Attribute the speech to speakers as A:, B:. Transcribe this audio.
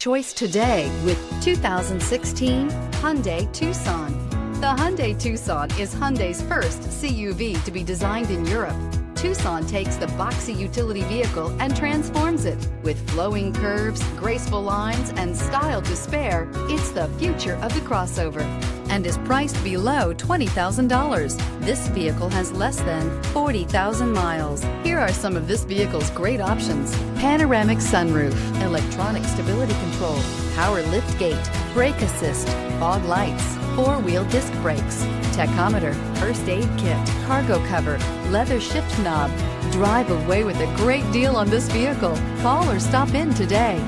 A: choice today with 2016 Hyundai Tucson. The Hyundai Tucson is Hyundai's first CUV to be designed in Europe. Tucson takes the boxy utility vehicle and transforms it. With flowing curves, graceful lines, and style to spare, it's the future of the crossover and is priced below $20,000. This vehicle has less than 40,000 miles. Here are some of this vehicle's great options: panoramic sunroof, electronic stability control, power lift gate, brake assist, fog lights, four-wheel disc brakes, tachometer, first aid kit, cargo cover, leather shift knob. Drive away with a great deal on this vehicle. Call or stop in today.